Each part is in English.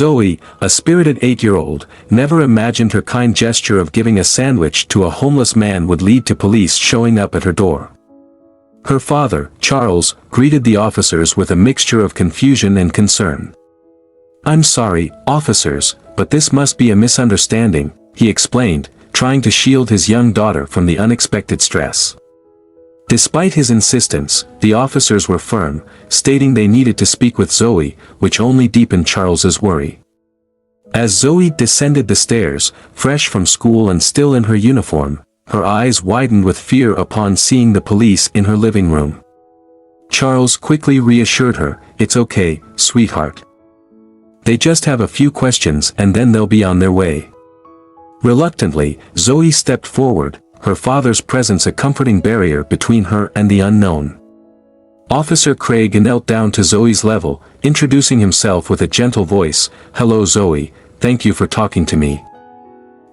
Zoe, a spirited 8-year-old, never imagined her kind gesture of giving a sandwich to a homeless man would lead to police showing up at her door. Her father, Charles, greeted the officers with a mixture of confusion and concern. "I'm sorry, officers, but this must be a misunderstanding," he explained, trying to shield his young daughter from the unexpected stress. Despite his insistence, the officers were firm, stating they needed to speak with Zoe, which only deepened Charles's worry. As Zoe descended the stairs, fresh from school and still in her uniform, her eyes widened with fear upon seeing the police in her living room. Charles quickly reassured her, "It's okay, sweetheart. They just have a few questions and then they'll be on their way." Reluctantly, Zoe stepped forward, her father's presence a comforting barrier between her and the unknown. Officer Craig knelt down to Zoe's level, introducing himself with a gentle voice, "Hello Zoe, thank you for talking to me."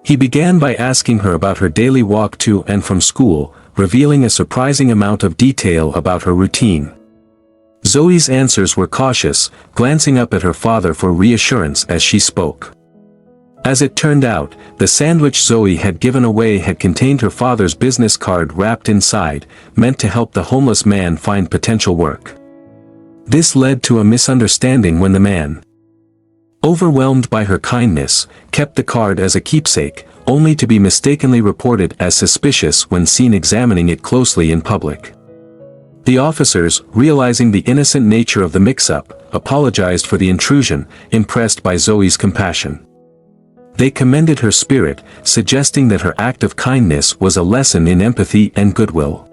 He began by asking her about her daily walk to and from school, revealing a surprising amount of detail about her routine. Zoe's answers were cautious, glancing up at her father for reassurance as she spoke. As it turned out, the sandwich Zoe had given away had contained her father's business card wrapped inside, meant to help the homeless man find potential work. This led to a misunderstanding when the man, overwhelmed by her kindness, kept the card as a keepsake, only to be mistakenly reported as suspicious when seen examining it closely in public. The officers, realizing the innocent nature of the mix-up, apologized for the intrusion, impressed by Zoe's compassion. They commended her spirit, suggesting that her act of kindness was a lesson in empathy and goodwill.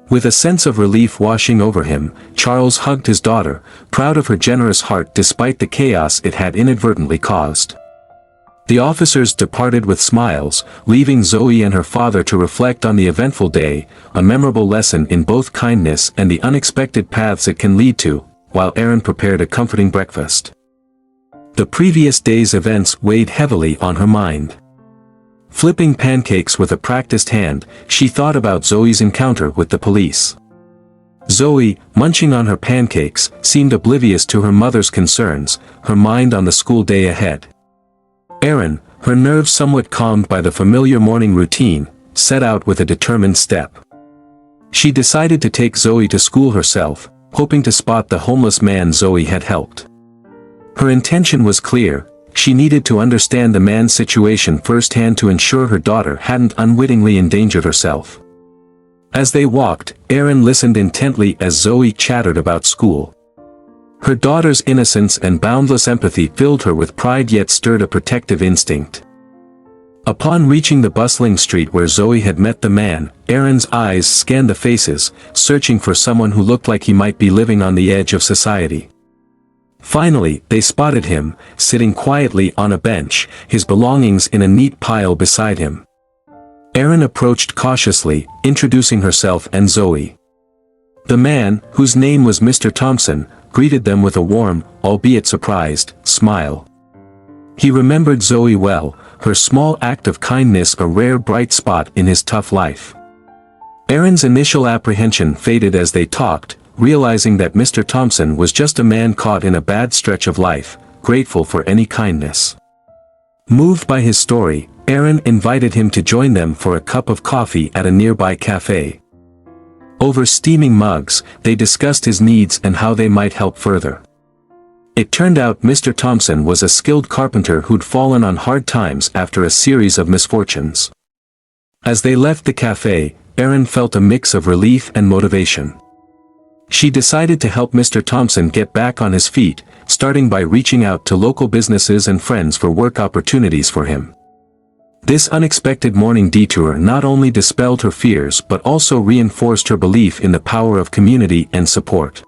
With a sense of relief washing over him, Charles hugged his daughter, proud of her generous heart despite the chaos it had inadvertently caused. The officers departed with smiles, leaving Zoe and her father to reflect on the eventful day, a memorable lesson in both kindness and the unexpected paths it can lead to, while Erin prepared a comforting breakfast. The previous day's events weighed heavily on her mind. Flipping pancakes with a practiced hand, she thought about Zoe's encounter with the police. Zoe, munching on her pancakes, seemed oblivious to her mother's concerns, her mind on the school day ahead. Erin, her nerves somewhat calmed by the familiar morning routine, set out with a determined step. She decided to take Zoe to school herself, hoping to spot the homeless man Zoe had helped. Her intention was clear: she needed to understand the man's situation firsthand to ensure her daughter hadn't unwittingly endangered herself. As they walked, Erin listened intently as Zoe chattered about school. Her daughter's innocence and boundless empathy filled her with pride yet stirred a protective instinct. Upon reaching the bustling street where Zoe had met the man, Erin's eyes scanned the faces, searching for someone who looked like he might be living on the edge of society. Finally, they spotted him, sitting quietly on a bench, his belongings in a neat pile beside him. Erin approached cautiously, introducing herself and Zoe. The man, whose name was Mr. Thompson, greeted them with a warm, albeit surprised, smile. He remembered Zoe well, her small act of kindness a rare bright spot in his tough life. Erin's initial apprehension faded as they talked, realizing that Mr. Thompson was just a man caught in a bad stretch of life, grateful for any kindness. Moved by his story, Erin invited him to join them for a cup of coffee at a nearby cafe. Over steaming mugs, they discussed his needs and how they might help further. It turned out Mr. Thompson was a skilled carpenter who'd fallen on hard times after a series of misfortunes. As they left the cafe, Erin felt a mix of relief and motivation. She decided to help Mr. Thompson get back on his feet, starting by reaching out to local businesses and friends for work opportunities for him. This unexpected morning detour not only dispelled her fears but also reinforced her belief in the power of community and support.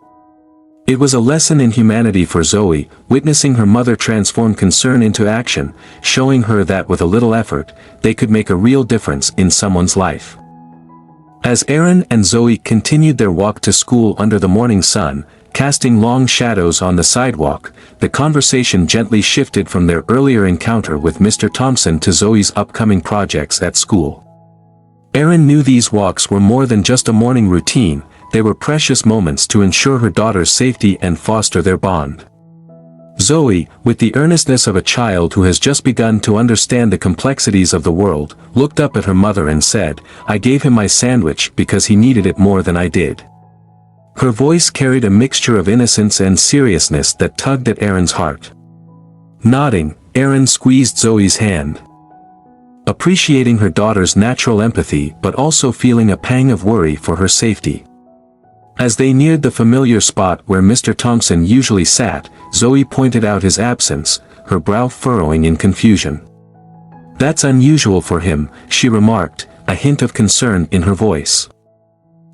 It was a lesson in humanity for Zoe, witnessing her mother transform concern into action, showing her that with a little effort, they could make a real difference in someone's life. As Erin and Zoe continued their walk to school under the morning sun, casting long shadows on the sidewalk, the conversation gently shifted from their earlier encounter with Mr. Thompson to Zoe's upcoming projects at school. Erin knew these walks were more than just a morning routine, they were precious moments to ensure her daughter's safety and foster their bond. Zoe, with the earnestness of a child who has just begun to understand the complexities of the world, looked up at her mother and said, "I gave him my sandwich because he needed it more than I did." Her voice carried a mixture of innocence and seriousness that tugged at Aaron's heart. Nodding, Aaron squeezed Zoe's hand. Appreciating her daughter's natural empathy but also feeling a pang of worry for her safety. As they neared the familiar spot where Mr. Thompson usually sat, Zoe pointed out his absence, her brow furrowing in confusion. "That's unusual for him," she remarked, a hint of concern in her voice.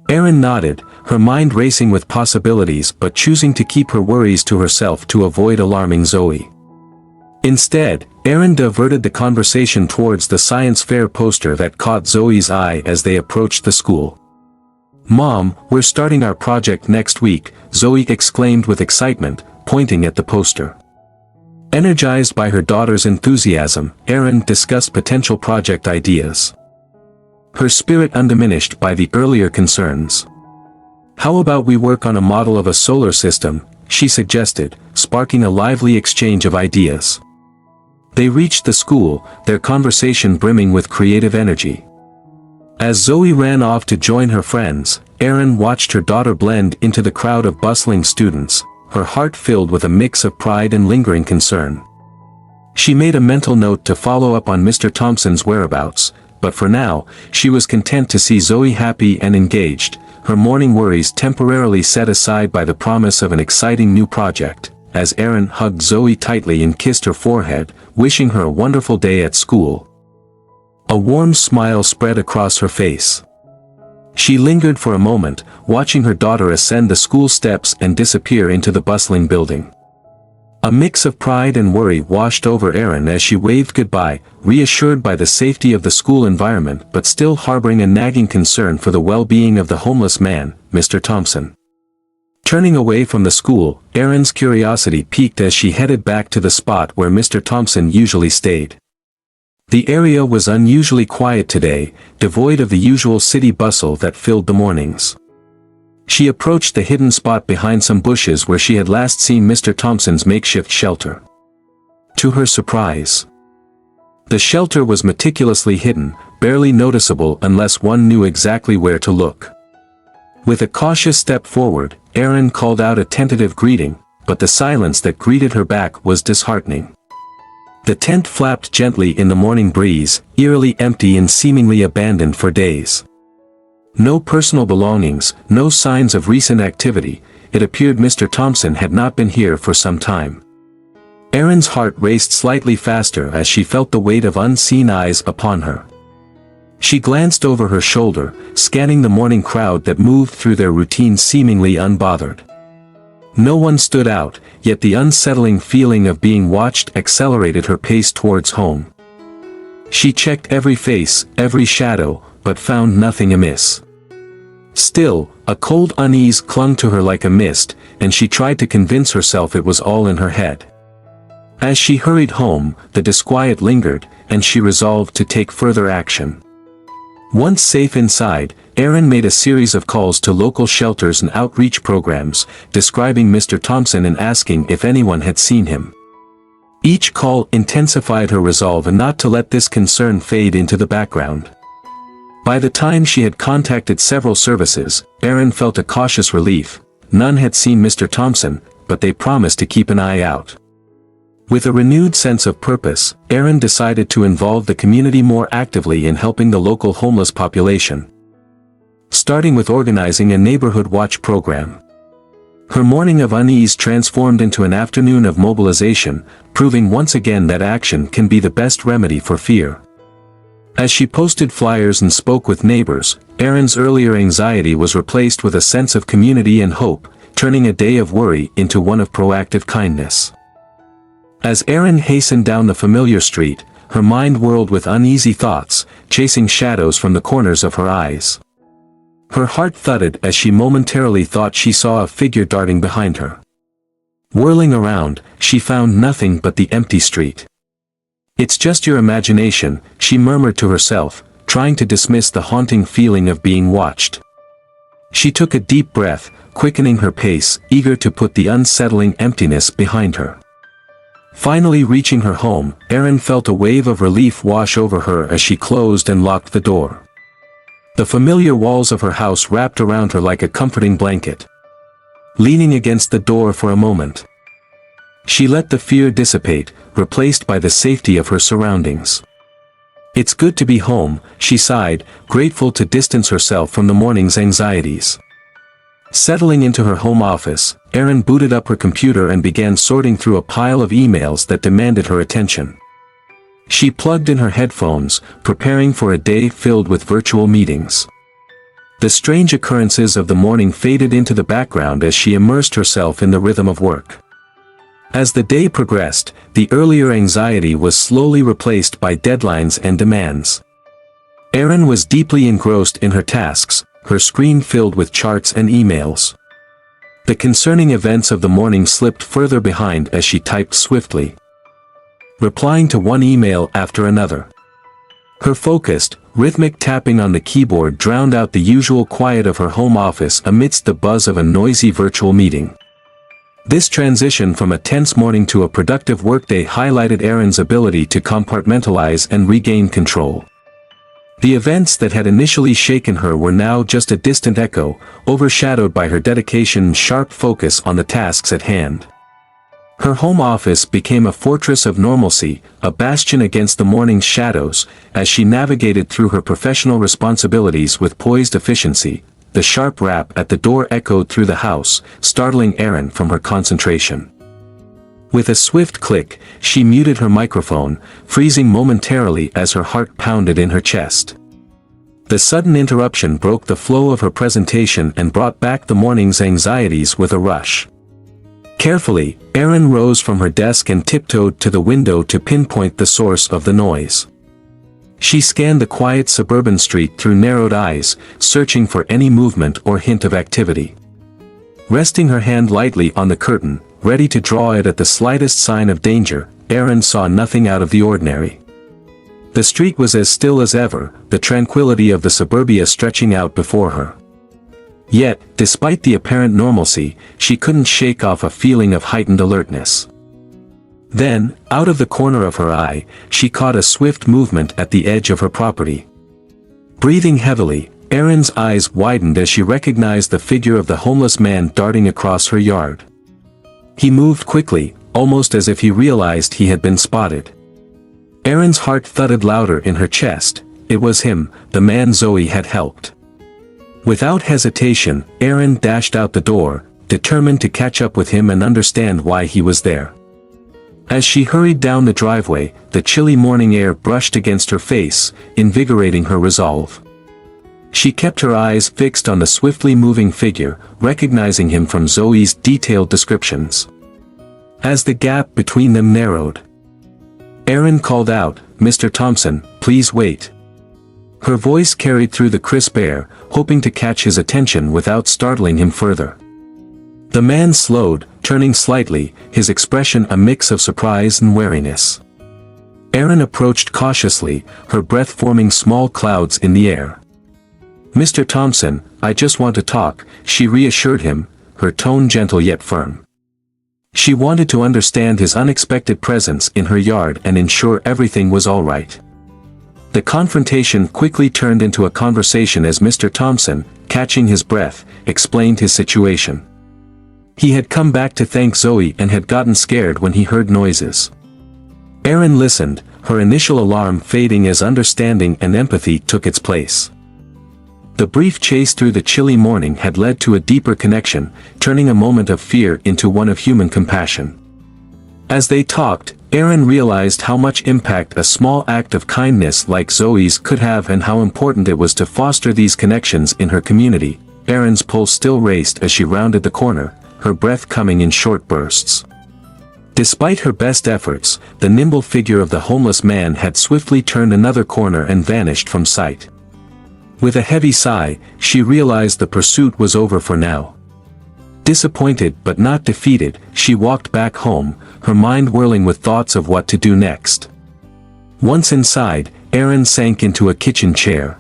Aaron nodded, her mind racing with possibilities but choosing to keep her worries to herself to avoid alarming Zoe. Instead, Aaron diverted the conversation towards the science fair poster that caught Zoe's eye as they approached the school. "Mom, we're starting our project next week," Zoe exclaimed with excitement, pointing at the poster. Energized by her daughter's enthusiasm, Aaron discussed potential project ideas. Her spirit undiminished by the earlier concerns. "How about we work on a model of a solar system?" she suggested, sparking a lively exchange of ideas. They reached the school, their conversation brimming with creative energy. As Zoe ran off to join her friends, Aaron watched her daughter blend into the crowd of bustling students, her heart filled with a mix of pride and lingering concern. She made a mental note to follow up on Mr. Thompson's whereabouts, but for now, she was content to see Zoe happy and engaged, her morning worries temporarily set aside by the promise of an exciting new project, as Aaron hugged Zoe tightly and kissed her forehead, wishing her a wonderful day at school. A warm smile spread across her face. She lingered for a moment, watching her daughter ascend the school steps and disappear into the bustling building. A mix of pride and worry washed over Aaron as she waved goodbye, reassured by the safety of the school environment but still harboring a nagging concern for the well-being of the homeless man, Mr. Thompson. Turning away from the school, Aaron's curiosity piqued as she headed back to the spot where Mr. Thompson usually stayed. The area was unusually quiet today, devoid of the usual city bustle that filled the mornings. She approached the hidden spot behind some bushes where she had last seen Mr. Thompson's makeshift shelter. To her surprise, the shelter was meticulously hidden, barely noticeable unless one knew exactly where to look. With a cautious step forward, Aaron called out a tentative greeting, but the silence that greeted her back was disheartening. The tent flapped gently in the morning breeze, eerily empty and seemingly abandoned for days. No personal belongings, no signs of recent activity. It appeared Mr. Thompson had not been here for some time. Aaron's heart raced slightly faster as she felt the weight of unseen eyes upon her. She glanced over her shoulder, scanning the morning crowd that moved through their routine seemingly unbothered. No one stood out, yet the unsettling feeling of being watched accelerated her pace towards home. She checked every face, every shadow, but found nothing amiss. Still, a cold unease clung to her like a mist, and she tried to convince herself it was all in her head. As she hurried home, the disquiet lingered, and she resolved to take further action. Once safe inside, Aaron made a series of calls to local shelters and outreach programs, describing Mr. Thompson and asking if anyone had seen him. Each call intensified her resolve not to let this concern fade into the background. By the time she had contacted several services, Aaron felt a cautious relief. None had seen Mr. Thompson, but they promised to keep an eye out. With a renewed sense of purpose, Aaron decided to involve the community more actively in helping the local homeless population. Starting with organizing a neighborhood watch program. Her morning of unease transformed into an afternoon of mobilization, proving once again that action can be the best remedy for fear. As she posted flyers and spoke with neighbors, Aaron's earlier anxiety was replaced with a sense of community and hope, turning a day of worry into one of proactive kindness. As Aaron hastened down the familiar street, her mind whirled with uneasy thoughts, chasing shadows from the corners of her eyes. Her heart thudded as she momentarily thought she saw a figure darting behind her. Whirling around, she found nothing but the empty street. "It's just your imagination," she murmured to herself, trying to dismiss the haunting feeling of being watched. She took a deep breath, quickening her pace, eager to put the unsettling emptiness behind her. Finally reaching her home, Erin felt a wave of relief wash over her as she closed and locked the door. The familiar walls of her house wrapped around her like a comforting blanket. Leaning against the door for a moment, she let the fear dissipate, replaced by the safety of her surroundings. "It's good to be home," she sighed, grateful to distance herself from the morning's anxieties. Settling into her home office, Erin booted up her computer and began sorting through a pile of emails that demanded her attention. She plugged in her headphones, preparing for a day filled with virtual meetings. The strange occurrences of the morning faded into the background as she immersed herself in the rhythm of work. As the day progressed, the earlier anxiety was slowly replaced by deadlines and demands. Erin was deeply engrossed in her tasks, her screen filled with charts and emails. The concerning events of the morning slipped further behind as she typed swiftly, replying to one email after another. Her focused, rhythmic tapping on the keyboard drowned out the usual quiet of her home office amidst the buzz of a noisy virtual meeting. This transition from a tense morning to a productive workday highlighted Erin's ability to compartmentalize and regain control. The events that had initially shaken her were now just a distant echo, overshadowed by her dedication and sharp focus on the tasks at hand. Her home office became a fortress of normalcy, a bastion against the morning's shadows, as she navigated through her professional responsibilities with poised efficiency. The sharp rap at the door echoed through the house, startling Erin from her concentration. With a swift click, she muted her microphone, freezing momentarily as her heart pounded in her chest. The sudden interruption broke the flow of her presentation and brought back the morning's anxieties with a rush. Carefully, Erin rose from her desk and tiptoed to the window to pinpoint the source of the noise. She scanned the quiet suburban street through narrowed eyes, searching for any movement or hint of activity. Resting her hand lightly on the curtain, ready to draw it at the slightest sign of danger, Erin saw nothing out of the ordinary. The street was as still as ever, the tranquility of the suburbia stretching out before her. Yet, despite the apparent normalcy, she couldn't shake off a feeling of heightened alertness. Then, out of the corner of her eye, she caught a swift movement at the edge of her property. Breathing heavily, Erin's eyes widened as she recognized the figure of the homeless man darting across her yard. He moved quickly, almost as if he realized he had been spotted. Erin's heart thudded louder in her chest. It was him, the man Zoe had helped. Without hesitation, Erin dashed out the door, determined to catch up with him and understand why he was there. As she hurried down the driveway, the chilly morning air brushed against her face, invigorating her resolve. She kept her eyes fixed on the swiftly moving figure, recognizing him from Zoe's detailed descriptions. As the gap between them narrowed, Erin called out, "Mr. Thompson, please wait." Her voice carried through the crisp air, hoping to catch his attention without startling him further. The man slowed, turning slightly, his expression a mix of surprise and wariness. Erin approached cautiously, her breath forming small clouds in the air. "Mr. Thompson, I just want to talk," she reassured him, her tone gentle yet firm. She wanted to understand his unexpected presence in her yard and ensure everything was all right. The confrontation quickly turned into a conversation as Mr. Thompson, catching his breath, explained his situation. He had come back to thank Zoe and had gotten scared when he heard noises. Erin listened, her initial alarm fading as understanding and empathy took its place. The brief chase through the chilly morning had led to a deeper connection, turning a moment of fear into one of human compassion. As they talked, Erin realized how much impact a small act of kindness like Zoe's could have and how important it was to foster these connections in her community. Erin's pulse still raced as she rounded the corner, her breath coming in short bursts. Despite her best efforts, the nimble figure of the homeless man had swiftly turned another corner and vanished from sight. With a heavy sigh, she realized the pursuit was over for now. Disappointed but not defeated, she walked back home, her mind whirling with thoughts of what to do next. Once inside, Erin sank into a kitchen chair.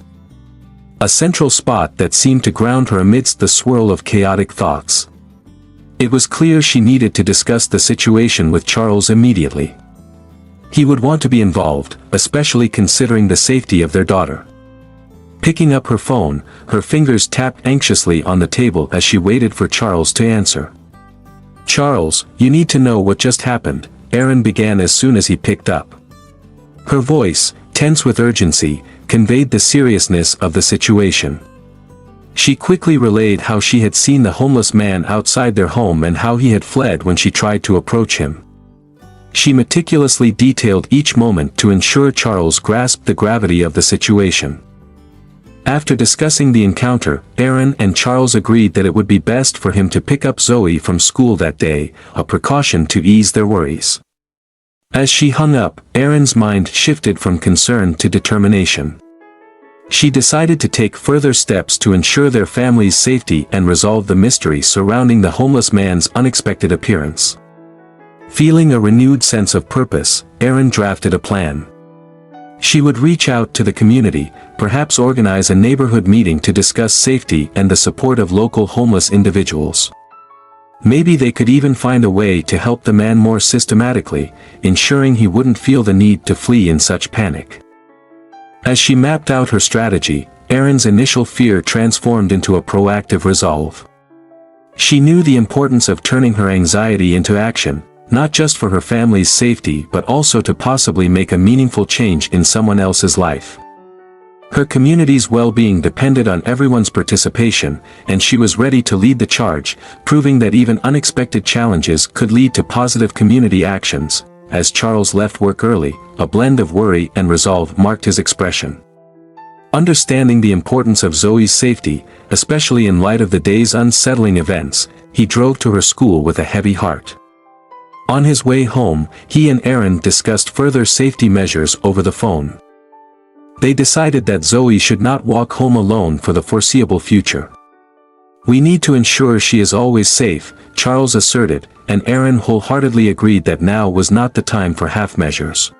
A central spot that seemed to ground her amidst the swirl of chaotic thoughts. It was clear she needed to discuss the situation with Charles immediately. He would want to be involved, especially considering the safety of their daughter. Picking up her phone, her fingers tapped anxiously on the table as she waited for Charles to answer. "Charles, you need to know what just happened," Erin began as soon as he picked up. Her voice, tense with urgency, conveyed the seriousness of the situation. She quickly relayed how she had seen the homeless man outside their home and how he had fled when she tried to approach him. She meticulously detailed each moment to ensure Charles grasped the gravity of the situation. After discussing the encounter, Erin and Charles agreed that it would be best for him to pick up Zoe from school that day, a precaution to ease their worries. As she hung up, Erin's mind shifted from concern to determination. She decided to take further steps to ensure their family's safety and resolve the mystery surrounding the homeless man's unexpected appearance. Feeling a renewed sense of purpose, Erin drafted a plan. She would reach out to the community, perhaps organize a neighborhood meeting to discuss safety and the support of local homeless individuals. Maybe they could even find a way to help the man more systematically, ensuring he wouldn't feel the need to flee in such panic. As she mapped out her strategy, Erin's initial fear transformed into a proactive resolve. She knew the importance of turning her anxiety into action, not just for her family's safety but also to possibly make a meaningful change in someone else's life. Her community's well-being depended on everyone's participation, and she was ready to lead the charge, proving that even unexpected challenges could lead to positive community actions. As Charles left work early, a blend of worry and resolve marked his expression. Understanding the importance of Zoe's safety, especially in light of the day's unsettling events, he drove to her school with a heavy heart. On his way home, he and Erin discussed further safety measures over the phone. They decided that Zoe should not walk home alone for the foreseeable future. "We need to ensure she is always safe," Charles asserted, and Erin wholeheartedly agreed that now was not the time for half measures.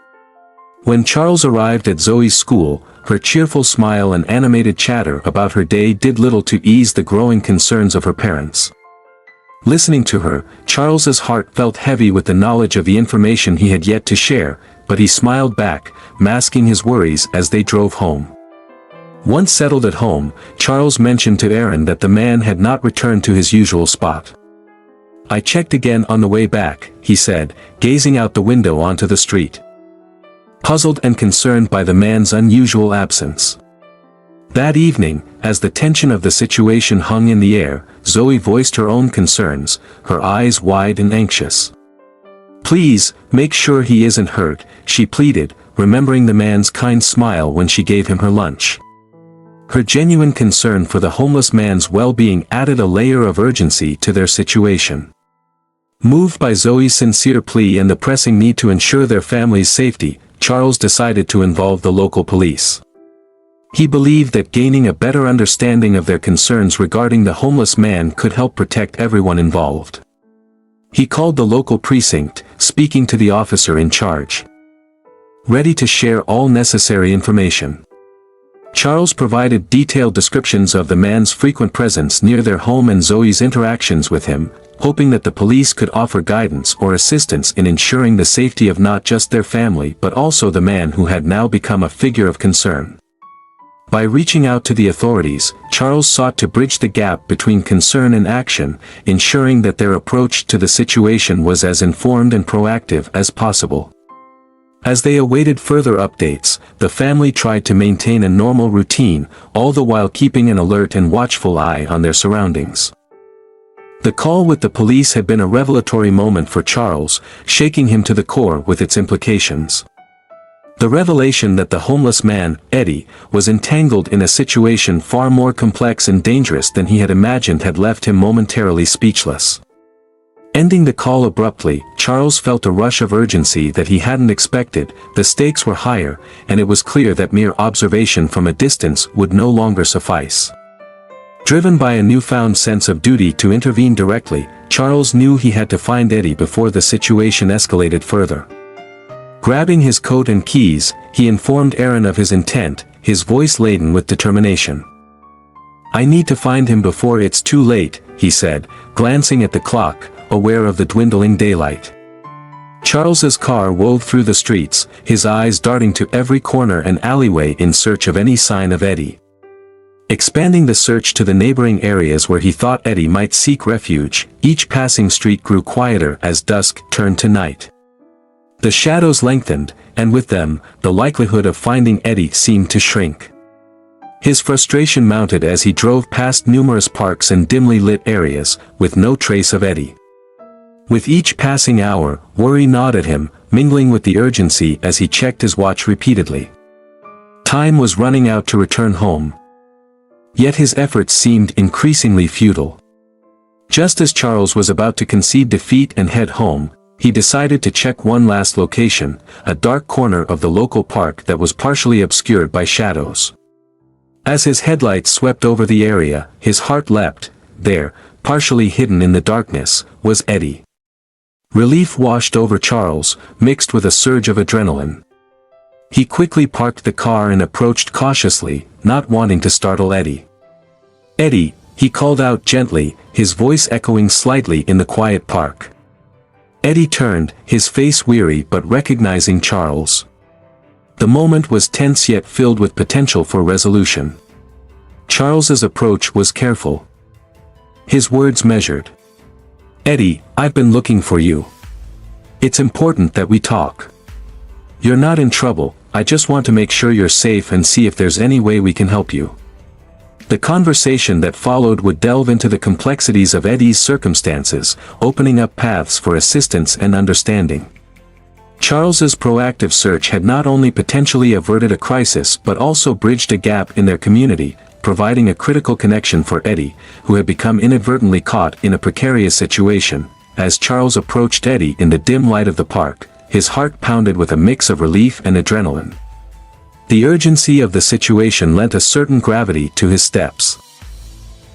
When Charles arrived at Zoe's school, her cheerful smile and animated chatter about her day did little to ease the growing concerns of her parents. Listening to her, Charles's heart felt heavy with the knowledge of the information he had yet to share, but he smiled back, masking his worries as they drove home. Once settled at home, Charles mentioned to Erin that the man had not returned to his usual spot. "I checked again on the way back," he said, gazing out the window onto the street, puzzled and concerned by the man's unusual absence. That evening, as the tension of the situation hung in the air, Zoe voiced her own concerns, her eyes wide and anxious. "Please, make sure he isn't hurt," she pleaded, remembering the man's kind smile when she gave him her lunch. Her genuine concern for the homeless man's well-being added a layer of urgency to their situation. Moved by Zoe's sincere plea and the pressing need to ensure their family's safety, Charles decided to involve the local police. He believed that gaining a better understanding of their concerns regarding the homeless man could help protect everyone involved. He called the local precinct, speaking to the officer in charge, ready to share all necessary information. Charles provided detailed descriptions of the man's frequent presence near their home and Zoe's interactions with him, hoping that the police could offer guidance or assistance in ensuring the safety of not just their family but also the man who had now become a figure of concern. By reaching out to the authorities, Charles sought to bridge the gap between concern and action, ensuring that their approach to the situation was as informed and proactive as possible. As they awaited further updates, the family tried to maintain a normal routine, all the while keeping an alert and watchful eye on their surroundings. The call with the police had been a revelatory moment for Charles, shaking him to the core with its implications. The revelation that the homeless man, Eddie, was entangled in a situation far more complex and dangerous than he had imagined had left him momentarily speechless. Ending the call abruptly, Charles felt a rush of urgency that he hadn't expected. The stakes were higher, and it was clear that mere observation from a distance would no longer suffice. Driven by a newfound sense of duty to intervene directly, Charles knew he had to find Eddie before the situation escalated further. Grabbing his coat and keys, he informed Erin of his intent, his voice laden with determination. "I need to find him before it's too late," he said, glancing at the clock, aware of the dwindling daylight. Charles's car wove through the streets, his eyes darting to every corner and alleyway in search of any sign of Eddie. Expanding the search to the neighboring areas where he thought Eddie might seek refuge, each passing street grew quieter as dusk turned to night. The shadows lengthened, and with them, the likelihood of finding Eddie seemed to shrink. His frustration mounted as he drove past numerous parks and dimly lit areas, with no trace of Eddie. With each passing hour, worry gnawed at him, mingling with the urgency as he checked his watch repeatedly. Time was running out to return home. Yet his efforts seemed increasingly futile. Just as Charles was about to concede defeat and head home, he decided to check one last location, a dark corner of the local park that was partially obscured by shadows. As his headlights swept over the area, his heart leapt. There, partially hidden in the darkness, was Eddie. Relief washed over Charles, mixed with a surge of adrenaline. He quickly parked the car and approached cautiously, not wanting to startle Eddie. "Eddie," he called out gently, his voice echoing slightly in the quiet park. Eddie turned, his face weary but recognizing Charles. The moment was tense yet filled with potential for resolution. Charles's approach was careful. His words measured. "Eddie, I've been looking for you. It's important that we talk. You're not in trouble, I just want to make sure you're safe and see if there's any way we can help you." The conversation that followed would delve into the complexities of Eddie's circumstances, opening up paths for assistance and understanding. Charles's proactive search had not only potentially averted a crisis but also bridged a gap in their community, providing a critical connection for Eddie, who had become inadvertently caught in a precarious situation. As Charles approached Eddie in the dim light of the park, his heart pounded with a mix of relief and adrenaline. The urgency of the situation lent a certain gravity to his steps.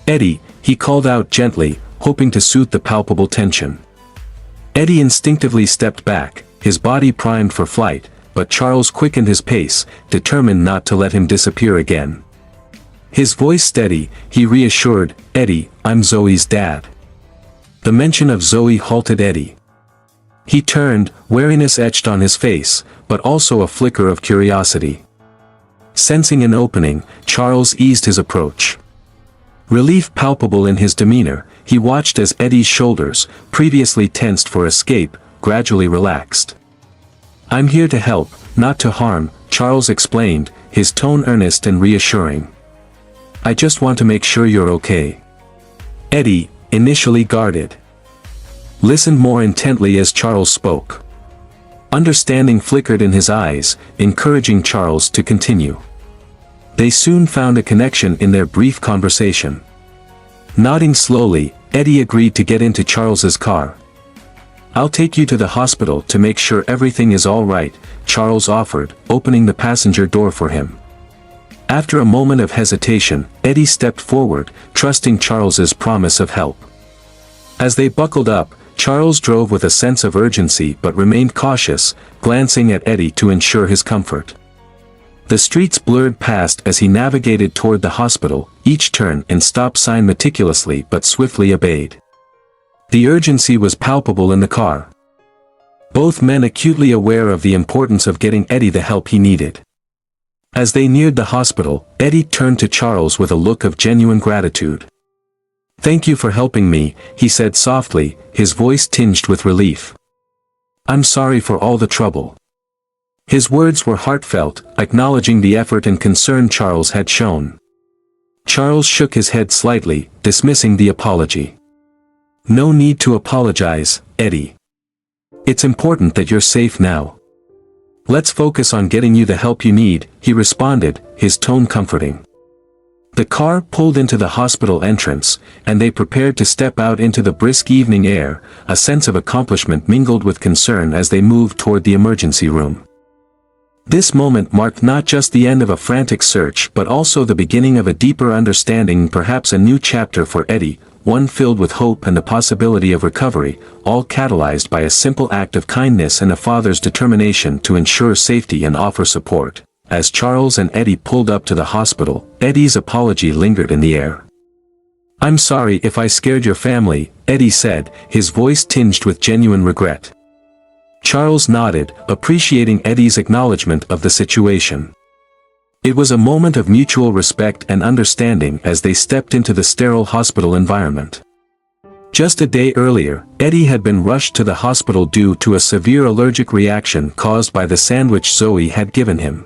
"Eddie," he called out gently, hoping to soothe the palpable tension. Eddie instinctively stepped back, his body primed for flight, but Charles quickened his pace, determined not to let him disappear again. His voice steady, he reassured, "Eddie, I'm Zoe's dad." The mention of Zoe halted Eddie. He turned, wariness etched on his face, but also a flicker of curiosity. Sensing an opening, Charles eased his approach. Relief palpable in his demeanor, he watched as Eddie's shoulders, previously tensed for escape, gradually relaxed. "I'm here to help, not to harm," Charles explained, his tone earnest and reassuring. "I just want to make sure you're okay." Eddie, initially guarded, listened more intently as Charles spoke. Understanding flickered in his eyes, encouraging Charles to continue. They soon found a connection in their brief conversation. Nodding slowly, Eddie agreed to get into Charles's car. "I'll take you to the hospital to make sure everything is all right," Charles offered, opening the passenger door for him. After a moment of hesitation, Eddie stepped forward, trusting Charles's promise of help. As they buckled up, Charles drove with a sense of urgency but remained cautious, glancing at Eddie to ensure his comfort. The streets blurred past as he navigated toward the hospital, each turn and stop sign meticulously but swiftly obeyed. The urgency was palpable in the car. Both men acutely aware of the importance of getting Eddie the help he needed. As they neared the hospital, Eddie turned to Charles with a look of genuine gratitude. "Thank you for helping me," he said softly, his voice tinged with relief. "I'm sorry for all the trouble." His words were heartfelt, acknowledging the effort and concern Charles had shown. Charles shook his head slightly, dismissing the apology. "No need to apologize, Eddie. It's important that you're safe now. Let's focus on getting you the help you need," he responded, his tone comforting. The car pulled into the hospital entrance, and they prepared to step out into the brisk evening air, a sense of accomplishment mingled with concern as they moved toward the emergency room. This moment marked not just the end of a frantic search but also the beginning of a deeper understanding, perhaps a new chapter for Eddie, one filled with hope and the possibility of recovery, all catalyzed by a simple act of kindness and a father's determination to ensure safety and offer support. As Charles and Eddie pulled up to the hospital, Eddie's apology lingered in the air. "I'm sorry if I scared your family," Eddie said, his voice tinged with genuine regret. Charles nodded, appreciating Eddie's acknowledgement of the situation. It was a moment of mutual respect and understanding as they stepped into the sterile hospital environment. Just a day earlier, Eddie had been rushed to the hospital due to a severe allergic reaction caused by the sandwich Zoe had given him.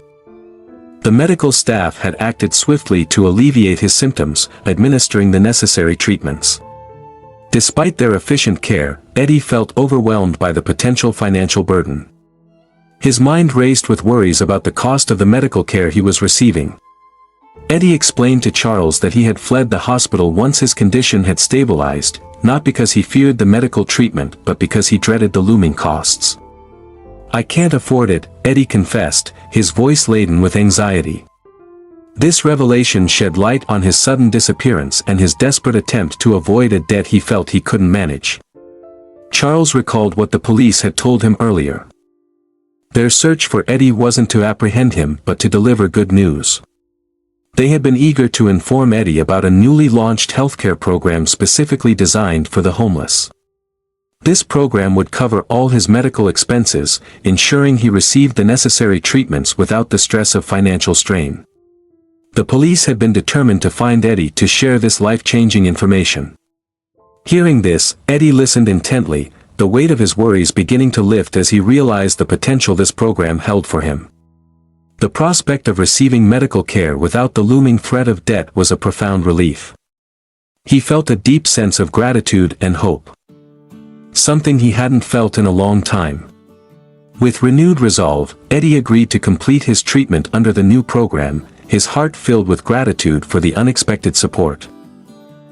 The medical staff had acted swiftly to alleviate his symptoms, administering the necessary treatments. Despite their efficient care, Eddie felt overwhelmed by the potential financial burden. His mind raced with worries about the cost of the medical care he was receiving. Eddie explained to Charles that he had fled the hospital once his condition had stabilized, not because he feared the medical treatment but because he dreaded the looming costs. "I can't afford it," Eddie confessed, his voice laden with anxiety. This revelation shed light on his sudden disappearance and his desperate attempt to avoid a debt he felt he couldn't manage. Charles recalled what the police had told him earlier. Their search for Eddie wasn't to apprehend him but to deliver good news. They had been eager to inform Eddie about a newly launched healthcare program specifically designed for the homeless. This program would cover all his medical expenses, ensuring he received the necessary treatments without the stress of financial strain. The police had been determined to find Eddie to share this life-changing information. Hearing this, Eddie listened intently, the weight of his worries beginning to lift as he realized the potential this program held for him. The prospect of receiving medical care without the looming threat of debt was a profound relief. He felt a deep sense of gratitude and hope. Something he hadn't felt in a long time. With renewed resolve, Eddie agreed to complete his treatment under the new program, his heart filled with gratitude for the unexpected support.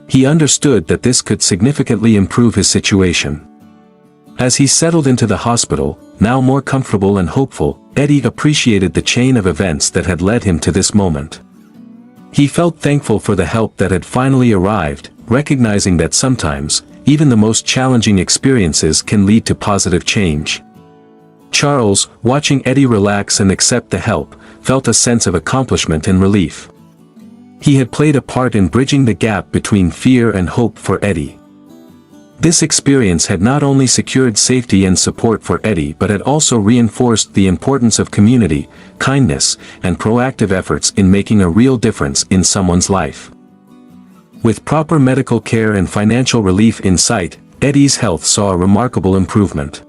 He understood that this could significantly improve his situation. As he settled into the hospital, now more comfortable and hopeful, Eddie appreciated the chain of events that had led him to this moment. He felt thankful for the help that had finally arrived, recognizing that sometimes, even the most challenging experiences can lead to positive change. Charles, watching Eddie relax and accept the help, felt a sense of accomplishment and relief. He had played a part in bridging the gap between fear and hope for Eddie. This experience had not only secured safety and support for Eddie but had also reinforced the importance of community, kindness, and proactive efforts in making a real difference in someone's life. With proper medical care and financial relief in sight, Eddie's health saw a remarkable improvement.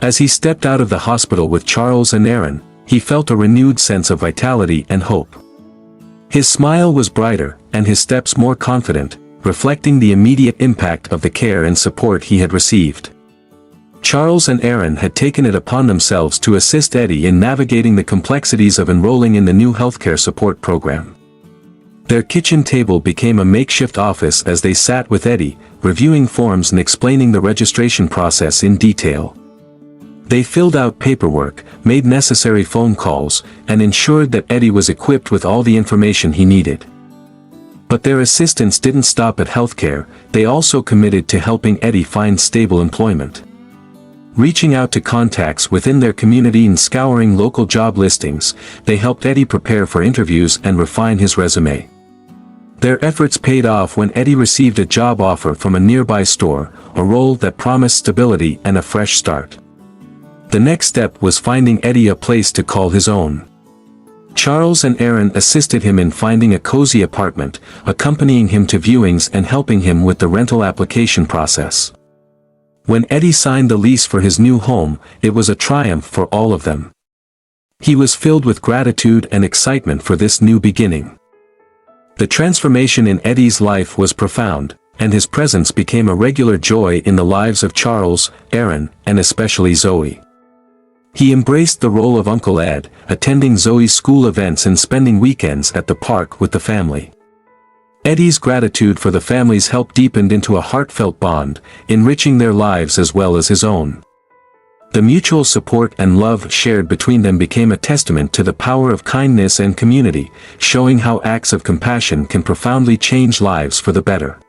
As he stepped out of the hospital with Charles and Aaron, he felt a renewed sense of vitality and hope. His smile was brighter, and his steps more confident, reflecting the immediate impact of the care and support he had received. Charles and Aaron had taken it upon themselves to assist Eddie in navigating the complexities of enrolling in the new healthcare support program. Their kitchen table became a makeshift office as they sat with Eddie, reviewing forms and explaining the registration process in detail. They filled out paperwork, made necessary phone calls, and ensured that Eddie was equipped with all the information he needed. But their assistance didn't stop at healthcare, they also committed to helping Eddie find stable employment. Reaching out to contacts within their community and scouring local job listings, they helped Eddie prepare for interviews and refine his resume. Their efforts paid off when Eddie received a job offer from a nearby store, a role that promised stability and a fresh start. The next step was finding Eddie a place to call his own. Charles and Aaron assisted him in finding a cozy apartment, accompanying him to viewings and helping him with the rental application process. When Eddie signed the lease for his new home, it was a triumph for all of them. He was filled with gratitude and excitement for this new beginning. The transformation in Eddie's life was profound, and his presence became a regular joy in the lives of Charles, Aaron, and especially Zoe. He embraced the role of Uncle Ed, attending Zoe's school events and spending weekends at the park with the family. Eddie's gratitude for the family's help deepened into a heartfelt bond, enriching their lives as well as his own. The mutual support and love shared between them became a testament to the power of kindness and community, showing how acts of compassion can profoundly change lives for the better.